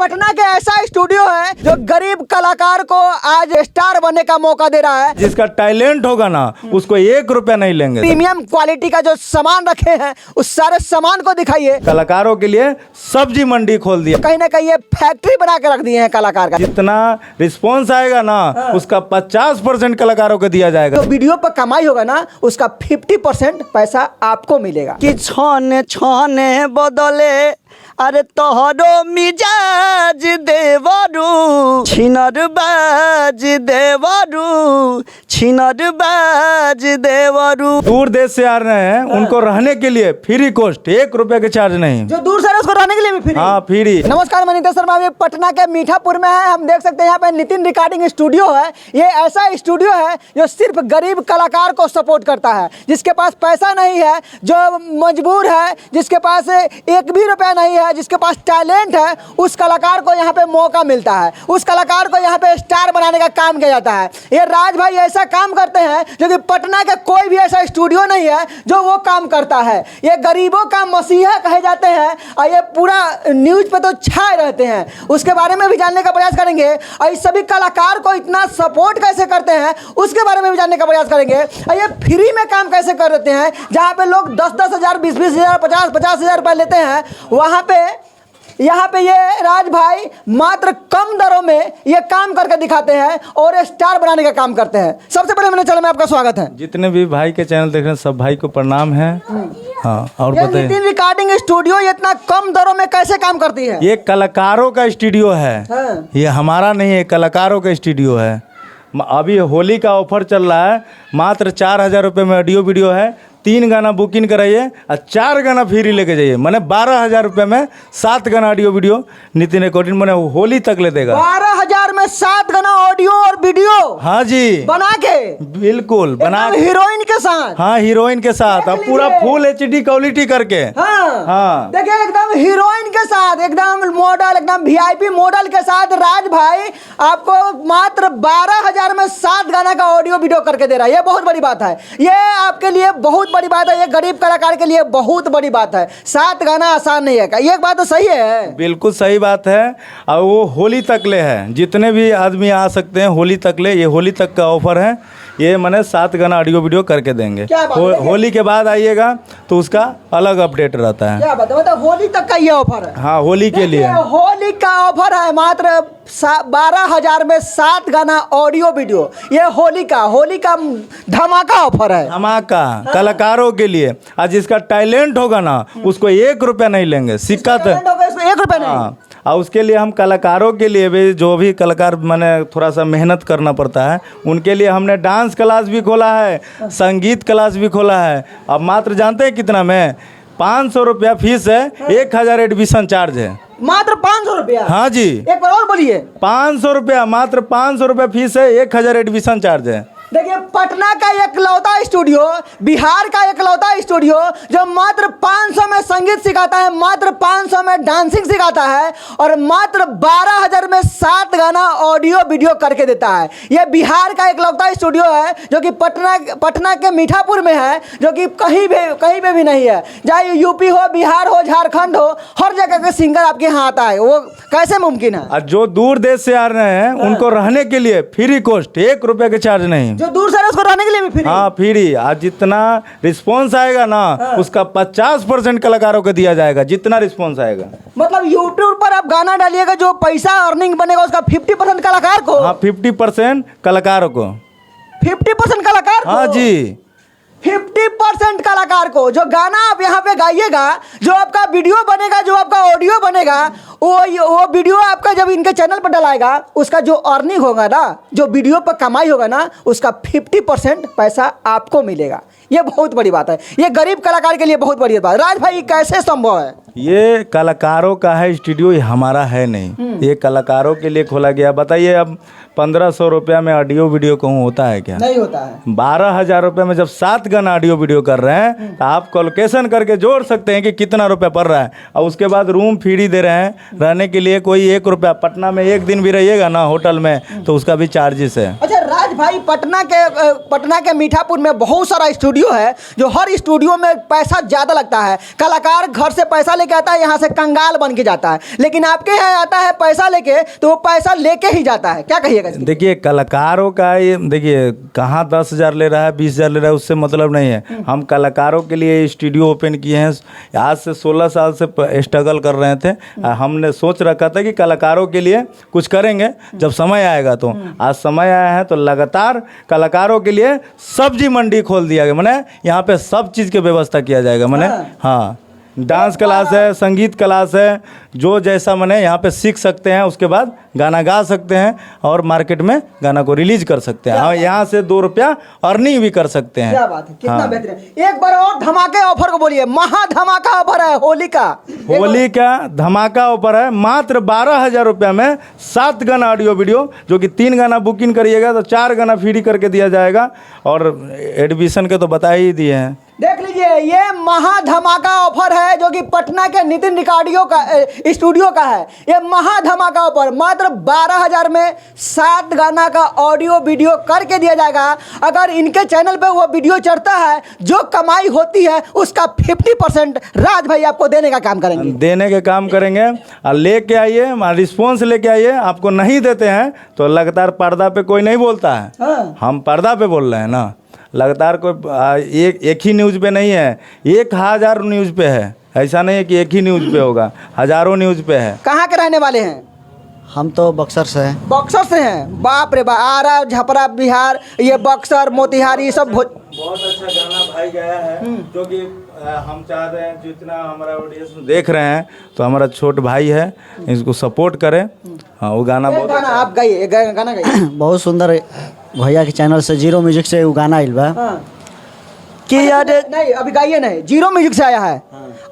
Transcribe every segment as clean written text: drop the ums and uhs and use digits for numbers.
पटना के ऐसा स्टूडियो है जो गरीब कलाकार को आज स्टार बनने का मौका दे रहा है। जिसका टैलेंट होगा ना उसको 1 रुपया नहीं लेंगे। प्रीमियम क्वालिटी का जो सामान रखे हैं उस सारे सामान को दिखाइए। कलाकारों के लिए सब्जी मंडी खोल दिया। कहीं ना कहीं ये फैक्ट्री बना के रख दिए हैं कलाकार का। जितना रिस्पॉन्स आएगा ना उसका 50% कलाकारों को दिया जाएगा। जो वीडियो पर कमाई होगा ना उसका 50% पैसा आपको मिलेगा। कि छाने छाने बदले अरे तोहरो मिजाज देवरू छिनर बाज देवरू छिनर बाज देवरू। दूर देश से आ रहे हैं उनको रहने के लिए फ्री कॉस्ट, 1 रुपया के चार्ज नहीं। जो दूर से उसको रहने के लिए भी फ्री। हाँ फ्री। नमस्कार, मैं नितेश शर्मा। अभी पटना के मीठापुर में है। हम देख सकते हैं यहाँ पे नितिन रिकॉर्डिंग स्टूडियो है। ये ऐसा स्टूडियो है जो सिर्फ गरीब कलाकार को सपोर्ट करता है। जिसके पास पैसा नहीं है, जो मजबूर है, जिसके पास 1 भी रुपया नहीं है, जिसके पास टैलेंट है, उस कलाकार को यहाँ पे मौका मिलता है। उस कलाकार को यहाँ पे स्टार बनाने का काम किया जाता है। ये राज भाई ऐसा काम करते हैं जो कि पटना का कोई भी ऐसा स्टूडियो नहीं है जो वो काम करता है। ये गरीबों का मसीहा कहे जाते हैं और ये पूरा न्यूज पे तो छाए रहते हैं। उसके बारे में भी जानने का प्रयास करेंगे और इस सभी कलाकार को इतना सपोर्ट कैसे करते हैं उसके बारे में भी जानने का प्रयास करेंगे। और ये फ्री में काम कैसे कर देते हैं, जहाँ पे लोग 10-10 हज़ार, 20-20 हज़ार, 50-50 हज़ार रुपये लेते हैं, वहाँ पे यहाँ पे ये राज भाई मात्र कम दरों में ये काम करके दिखाते हैं और स्टार बनाने का काम करते हैं। सबसे पहले मेरे चैनल में आपका स्वागत है। जितने भी भाई के चैनल देख रहे हैं सब भाई को प्रणाम है। हाँ, और बताइए नितिन रिकॉर्डिंग स्टूडियो ये इतना कम दरों में कैसे काम करती है? ये कलाकारों का स्टूडियो है। हाँ। ये हमारा नहीं है, कलाकारों का स्टूडियो है। अभी होली का ऑफर चल रहा है। मात्र 4,000 रुपये में ऑडियो वीडियो है। 3 गाना बुकिंग कराइए और 4 गाना फ्री लेके जाइए। मैंने 12,000 रुपये में 7 गाना ऑडियो वीडियो नितिन रिकॉर्डिंग मैंने होली तक ले देगा। 12,000 में 7 गाना ऑडियो और वीडियो। हाँ जी, बना के बिल्कुल बना हीरोइन के साथ। हाँ, हीरोइन के साथ और पूरा फुल HD क्वालिटी करके। हाँ। देखिए एकदम हीरोइन के साथ, एकदम मॉडल, एकदम VIP मॉडल के साथ राज भाई आपको मात्र 12,000 में 7 गाना का ऑडियो वीडियो करके दे रहा है। ये बहुत बड़ी बात है। ये आपके लिए बहुत बड़ी बात है। ये गरीब कलाकार के लिए बहुत बड़ी बात है। 7 गाना आसान नहीं है। ये बात तो सही है। बिल्कुल सही बात है। और वो होली तक ले है। जितने भी आदमी आ सकते हैं होली तक ले। ये होली तक का ऑफर है। ये मैंने 7 गाना ऑडियो वीडियो करके देंगे। होली के बाद आइएगा तो उसका अलग अपडेट रहता है। क्या बात है, मतलब होली तक का ये ऑफर है। हाँ, होली के लिए होली का ऑफर है। मात्र 12,000 में 7 गाना ऑडियो वीडियो। ये होली का धमाका ऑफर है। धमाका कलाकारों के लिए। और जिसका टैलेंट होगा ना उसको 1 रुपया नहीं लेंगे। सिक्का तो 1 रुपया नहीं। हाँ, और उसके लिए हम कलाकारों के लिए भी, जो भी कलाकार मैंने थोड़ा सा मेहनत करना पड़ता है, उनके लिए हमने डांस क्लास भी खोला है, संगीत क्लास भी खोला है। अब मात्र जानते हैं कितना में? 500 रुपया फीस है, 1,000 एडमिशन चार्ज है। मात्र 500 रुपया? हाँ जी, एक बार और बोलिए। 500 रुपया, मात्र 500 रुपया फीस है, 1,000 एडमिशन चार्ज है। देखिए पटना का एकलौता स्टूडियो, बिहार का एकलौता स्टूडियो जो मात्र 500 में संगीत सिखाता है, मात्र 500 में डांसिंग सिखाता है और मात्र 12,000 में 7 गाना ऑडियो वीडियो करके देता है। यह बिहार का एकलौता स्टूडियो है जो कि पटना के मीठापुर में है, जो कि कहीं पे भी नहीं है। चाहे यूपी हो, बिहार हो, झारखंड हो, हर जगह के सिंगर आपके यहाँ आता है। वो कैसे मुमकिन है? और जो दूर देश से आ रहे हैं उनको रहने के लिए फ्री कॉस्ट, 1 रुपया के चार्ज नहीं। जो दूर से उसको रहने के लिए भी फ्री। हाँ फ्री। आज जितना रिस्पॉन्स आएगा ना उसका 50% कलाकारों को दिया जाएगा। जितना रिस्पॉन्स आएगा, मतलब यूट्यूब पर आप गाना डालिएगा, जो पैसा अर्निंग बनेगा उसका 50% कलाकार को। हाँ, 50% कलाकारों को। 50% कलाकार को? हाँ जी, 50% कलाकार को। जो गाना आप यहाँ पे गाइएगा, जो आपका वीडियो बनेगा, जो आपका ऑडियो बनेगा, वो वीडियो आपका जब इनके चैनल पर डलाएगा, उसका जो अर्निंग होगा ना, जो वीडियो पर कमाई होगा ना, उसका 50% पैसा आपको मिलेगा। ये बहुत बड़ी बात है। ये गरीब कलाकार के लिए बहुत बड़ी बात है। राज भाई कैसे संभव है? ये कलाकारों का है स्टूडियो, ये हमारा है नहीं। ये कलाकारों के लिए खोला गया। बताइए अब 1,500 रुपया में ऑडियो वीडियो कहूँ होता है क्या? नहीं होता है। 12,000 रुपये में जब 7 गाना ऑडियो वीडियो कर रहे हैं तो आप कैलकुलेशन करके जोड़ सकते हैं कि कितना रुपया पड़ रहा है। और उसके बाद रूम फ्री दे रहे हैं रहने के लिए। कोई 1 रुपया, पटना में 1 दिन भी रहिएगा ना होटल में तो उसका भी चार्जेस है। अच्छा राज भाई पटना के मीठापुर में बहुत सारा स्टूडियो है, जो हर स्टूडियो में पैसा ज़्यादा लगता है। कलाकार घर से पैसा लेके आता है, यहाँ से कंगाल बन के जाता है, लेकिन आपके यहाँ आता है पैसा लेके, तो वो पैसा लेके ही जाता है। क्या कहिएगा? देखिए कलाकारों का ये देखिए कहाँ 10,000 ले रहा है, 20,000 ले रहा है, उससे मतलब नहीं है। हम कलाकारों के लिए स्टूडियो ओपन किए हैं। आज से 16 साल से स्ट्रगल कर रहे थे। हमने सोच रखा था कि कलाकारों के लिए कुछ करेंगे जब समय आएगा। तो आज समय आया है, तो लगातार कलाकारों के लिए सब्जी मंडी खोल दिया गया। मैंने यहाँ पे सब चीज़ की व्यवस्था किया जाएगा। मैंने हाँ डांस क्लास है, संगीत क्लास है, जो जैसा मैंने यहाँ पे सीख सकते हैं, उसके बाद गाना गा सकते हैं और मार्केट में गाना को रिलीज कर सकते हैं। हाँ यहाँ से 2 रुपया अर्निंग भी कर सकते हैं। क्या बात है, कितना बेहतरीन। एक बार और धमाके ऑफर को बोलिए। महा धमाका ऑफर है होली का। होली का धमाका ऑफर है। मात्र 12,000 रुपया में 7 गाना ऑडियो वीडियो, जो कि 3 गाना बुकिंग करिएगा तो 4 गाना फ्री करके दिया जाएगा। और एडमिशन के तो बता ही दिए हैं। देख लीजिए, ये महा धमाका ऑफर है जो कि पटना के नितिन रिकॉर्डियो का स्टूडियो का है। ये महा धमाका ऑफर मात्र 12,000 में 7 गाना का ऑडियो वीडियो करके दिया जाएगा। अगर इनके चैनल पे वो वीडियो चढ़ता है, जो कमाई होती है उसका 50% राज भाई आपको देने का काम करेंगे। देने के काम करेंगे और लेके आइए, रिस्पॉन्स लेके आइए। आपको नहीं देते हैं तो लगातार पर्दा पे कोई नहीं बोलता है। हाँ। हम पर्दा पे बोल रहे हैं ना। लगातार कोई एक ही न्यूज़ पे नहीं है, 1000 न्यूज़ पे है। ऐसा नहीं है कि एक ही न्यूज़ पे होगा, हज़ारों न्यूज़ पे है। कहाँ के रहने वाले हैं? हम तो बक्सर से हैं। बक्सर से हैं? बाप रे बाप, आरा छपरा बिहार, ये बक्सर मोतिहारी, ये सब बहुत अच्छा गाना भाई गाया है, जो कि हम चाहते हैं जितना हमारा ऑडियंस देख रहे हैं, तो हमारा छोट भाई है, इसको सपोर्ट करें। हाँ वो गाना बहुत गाना आप गाइए, गाना गाइए। बहुत सुंदर भैया के चैनल से जीरो म्यूजिक से वो गाना आइल बा कि यार नहीं अभी गाइए नहीं, जीरो म्यूजिक से आया है।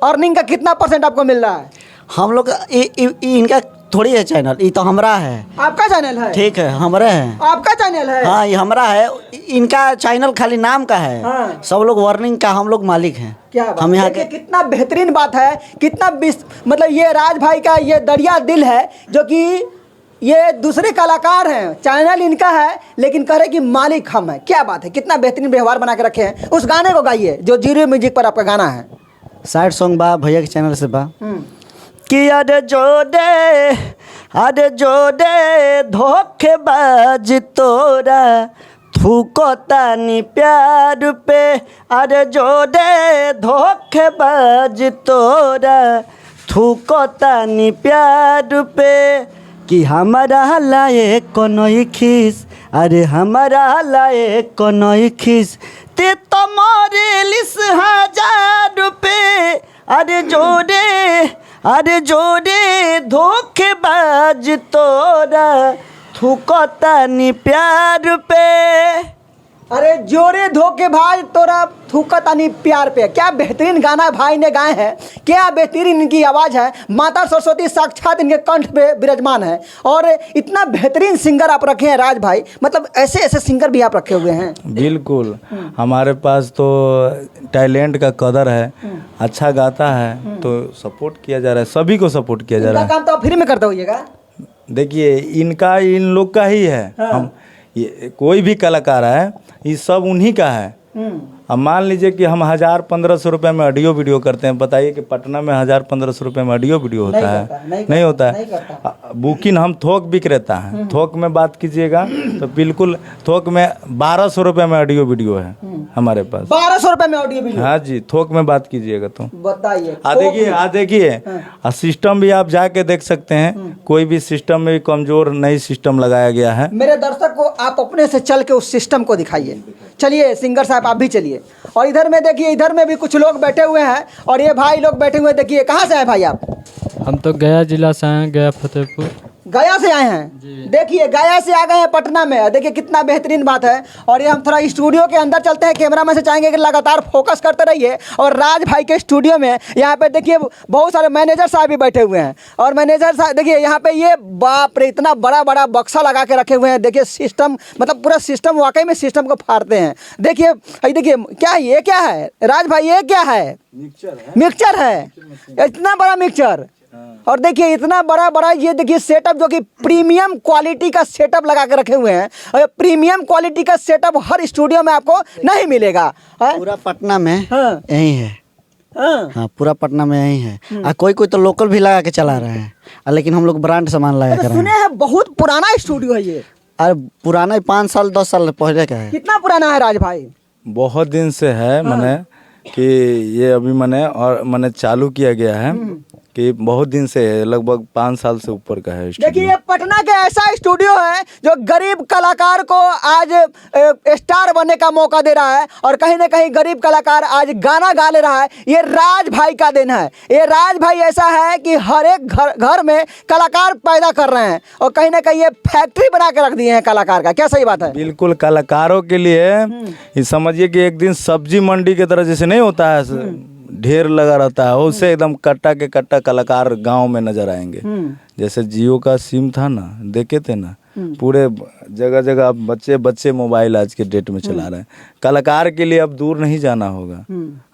अर्निंग का कितना % आपको मिल रहा है? हम लोग इनका थोड़ी है चैनल, ये तो हमरा है। आपका चैनल है? ठीक है, हमारे है। आपका चैनल है? हाँ ये हमरा है। इनका चैनल खाली नाम का है। हाँ। सब लोग वार्निंग का, हम लोग मालिक हैं। क्या बात, हम यहाँ देखिए कितना बेहतरीन बात है, कितना मतलब ये राज भाई का ये दरिया दिल है, जो कि ये दूसरे कलाकार हैं, चैनल इनका है, लेकिन कह रहे कि मालिक हम हैं। क्या बात है, कितना बेहतरीन व्यवहार बना के रखे हैं। उस गाने को गाइए जो जीरो म्यूजिक पर आपका गाना है। साइड सॉन्ग बा भैया के चैनल से बा कि अरे जो दे धोखेबाज तोरा थूकतानी प्यार पे। अरे जो दे धोखेबाज तोरा थूकतानी प्यार पे कि हमारा लाए कोनोई खीस। अरे हमारा लाए कोनोई खीस ते तुम्हारे लिस 1000 रुपये। अरे जोड़े धोखेबाज तोरा थूकतानी प्यार पे। अरे जोरे धोखेबाज तोरा थूकतानी प्यार पे। क्या बेहतरीन गाना भाई ने गाए हैं, क्या बेहतरीन इनकी आवाज़ है। माता सरस्वती साक्षात इनके कंठ पे विराजमान है। और इतना बेहतरीन सिंगर आप रखे हैं राज भाई, मतलब ऐसे ऐसे सिंगर भी आप रखे हुए हैं। बिल्कुल, हमारे पास तो टैलेंट का कदर है, अच्छा गाता है तो सपोर्ट किया जा रहा है, सभी को सपोर्ट किया जा रहा है। काम तो आप फ्री में करते होइएगा? देखिए इनका इन लोग का ही है। हम ये कोई भी कलाकार है, ये सब उन्हीं का है। अब मान लीजिए कि हम 1,000-1,500 रुपये में ऑडियो वीडियो करते हैं। बताइए कि पटना में 1,000-1,500 रुपये में ऑडियो वीडियो होता है? नहीं होता है। बुकिंग हम थोक विक्रेता हैं। थोक में बात कीजिएगा तो बिल्कुल थोक में 1,200 रुपये में ऑडियो वीडियो है हमारे पास। 1,200 रुपये में ऑडियो वीडियो? हाँ जी, थोक में बात कीजिएगा तो बताइए। देखिए सिस्टम भी आप जाके देख सकते हैं। कोई भी सिस्टम में कमजोर नई सिस्टम लगाया गया है। मेरे दर्शक को आप अपने से चल के उस सिस्टम को दिखाइए। चलिए सिंगर साहब आप भी चलिए। और इधर में देखिए, इधर में भी कुछ लोग बैठे हुए हैं और ये भाई लोग बैठे हुए हैं। देखिए कहाँ से आए भाई आप? हम तो गया जिला से आए हैं, गया फतेहपुर। गया से आए हैं? देखिए गया से आ गए हैं पटना में। देखिए कितना बेहतरीन बात है। और ये हम थोड़ा स्टूडियो के अंदर चलते हैं। कैमरा मैन से चाहेंगे कि लगातार फोकस करते रहिए। और राज भाई के स्टूडियो में यहाँ पे देखिए बहुत सारे मैनेजर साहब भी बैठे हुए हैं। और मैनेजर साहब देखिए यहाँ पे ये बाप रे इतना बड़ा बड़ा बक्सा लगा के रखे हुए हैं। देखिए सिस्टम, मतलब पूरा सिस्टम, वाकई में सिस्टम को फाड़ते हैं। देखिए देखिए क्या है राज भाई, ये क्या है? मिक्सचर है। इतना बड़ा मिक्सचर और देखिए इतना बड़ा बड़ा ये देखिए सेटअप जो कि प्रीमियम क्वालिटी का सेटअप लगा के रखे हुए हैं, और प्रीमियम क्वालिटी का सेटअप हर स्टूडियो में आपको नहीं मिलेगा। पूरा पटना में हाँ। यही है। हाँ, पूरा पटना में यही है। कोई कोई तो लोकल भी लगा के चला रहे हैं, लेकिन हम लोग ब्रांड सामान लगा कर सुने हैं बहुत पुराना स्टूडियो है ये। अरे पुराना ही 5 साल 10 साल पहले का है। कितना पुराना है राज भाई? बहुत दिन से है मैंने कि ये अभी मैंने चालू किया गया है कि बहुत दिन से है, लगभग 5 साल से ऊपर का है स्टूडियो। देखिए ये पटना का ऐसा स्टूडियो है जो गरीब कलाकार को आज स्टार बनने का मौका दे रहा है, और कहीं ना कहीं गरीब कलाकार आज गाना गा ले रहा है। ये राज भाई का दिन है। ये राज भाई ऐसा है कि हर एक घर में कलाकार पैदा कर रहे हैं, और कहीं ना कहीं ये फैक्ट्री बना के रख दिए हैं कलाकार का। क्या सही बात है? बिल्कुल, कलाकारों के लिए ये समझिए कि एक दिन सब्जी मंडी की तरह जैसे नहीं होता है ढेर लगा रहता है, उससे एकदम कट्टा के कट्टा कलाकार गांव में नजर आएंगे। जैसे जियो का सिम था ना, देखे थे ना, पूरे जगह जगह अब बच्चे मोबाइल आज के डेट में चला रहे हैं। कलाकार के लिए अब दूर नहीं जाना होगा,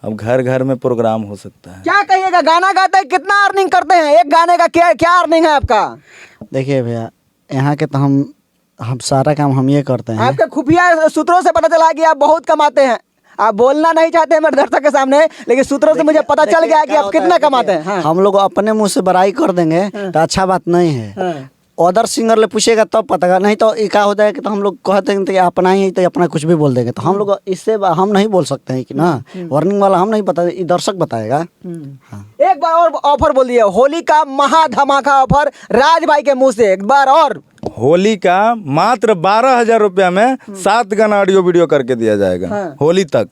अब घर घर में प्रोग्राम हो सकता है। क्या कहिएगा, गाना गाते हैं कितना अर्निंग करते हैं? एक गाने का क्या अर्निंग है आपका? देखिए भैया, यहाँ के तो हम सारा काम हम ये करते हैं। आपके खुफिया सूत्रों से पता चला कि आप बहुत कमाते हैं। आप बोलना नहीं चाहते हैं मेरे दर्शक के सामने, लेकिन सूत्रों से मुझे पता चल गया कि आप कितना कमाते हैं। हम लोग अपने मुंह से बड़ाई कर देंगे तो अच्छा बात नहीं है। अदर सिंगर ले पूछेगा तब पता का, नहीं तो क्या होता है कि तो हम लोग कहते हैं कि अपना ही तो अपना कुछ भी बोल देंगे, तो हम लोग इससे हम नहीं बोल सकते हैं कि ना, वार्निंग वाला हम नहीं पता, ये दर्शक बताएगा। हाँ। एक बार और ऑफर बोल दिए, होली का महा धमाका ऑफर राज भाई के मुंह से एक बार और। होली का मात्र 12,000 रुपया में 7 गाना ऑडियो वीडियो करके दिया जाएगा। हाँ। होली तक।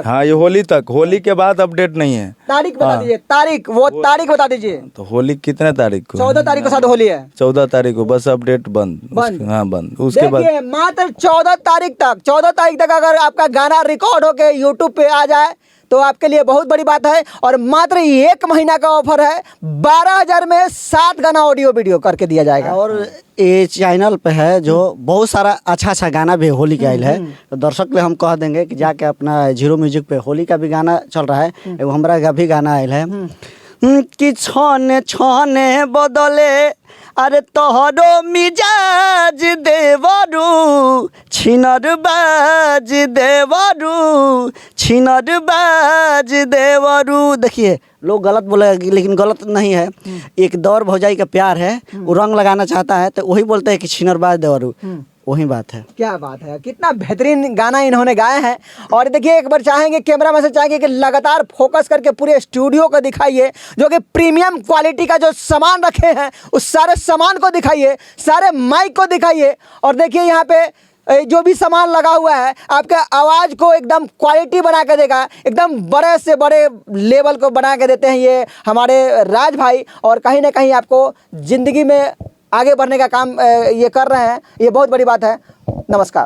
हाँ, ये होली तक। होली के बाद अपडेट नहीं है। तारीख बता दीजिए, तारीख बता दीजिए। तो होली कितने तारीख को? 14 तारीख को साथ होली है। 14 तारीख को बस अपडेट बंद। हाँ, बंद। उसके बाद देखिए मात्र 14 तारीख तक अगर आपका गाना रिकॉर्ड होके यूट्यूब पे आ जाए तो आपके लिए बहुत बड़ी बात है। और मात्र 1 महीना का ऑफर है, 12,000 में 7 गाना ऑडियो वीडियो करके दिया जाएगा। और ये चैनल पे है जो बहुत सारा अच्छा गाना भी होली के आयल है, तो दर्शक ले हम कह देंगे कि जाके अपना जीरो म्यूजिक पे होली का भी गाना चल रहा है, एगो हमरा का भी गाना आयल है कि छने छने बदले अरे तोहरो मिजाज देवरू छिनर बाज देवरू। देखिए लोग गलत बोले, लेकिन गलत नहीं है। एक दौर भौजाई का प्यार है, वो रंग लगाना चाहता है तो वही बोलते हैं कि छिनर बाज देवरू, वही बात है। क्या बात है, कितना बेहतरीन गाना इन्होंने गाया है। और देखिए एक बार चाहेंगे, कैमरा में से चाहेंगे कि लगातार फोकस करके पूरे स्टूडियो को दिखाइए, जो कि प्रीमियम क्वालिटी का जो सामान रखे हैं उस सारे सामान को दिखाइए, सारे माइक को दिखाइए। और देखिए यहाँ पे जो भी सामान लगा हुआ है आपके आवाज़ को एकदम क्वालिटी बना के देगा, एकदम बड़े से बड़े लेवल को बना के देते हैं ये हमारे राज भाई। और कहीं ना कहीं आपको ज़िंदगी में आगे बढ़ने का काम ये कर रहे हैं, ये बहुत बड़ी बात है। नमस्कार।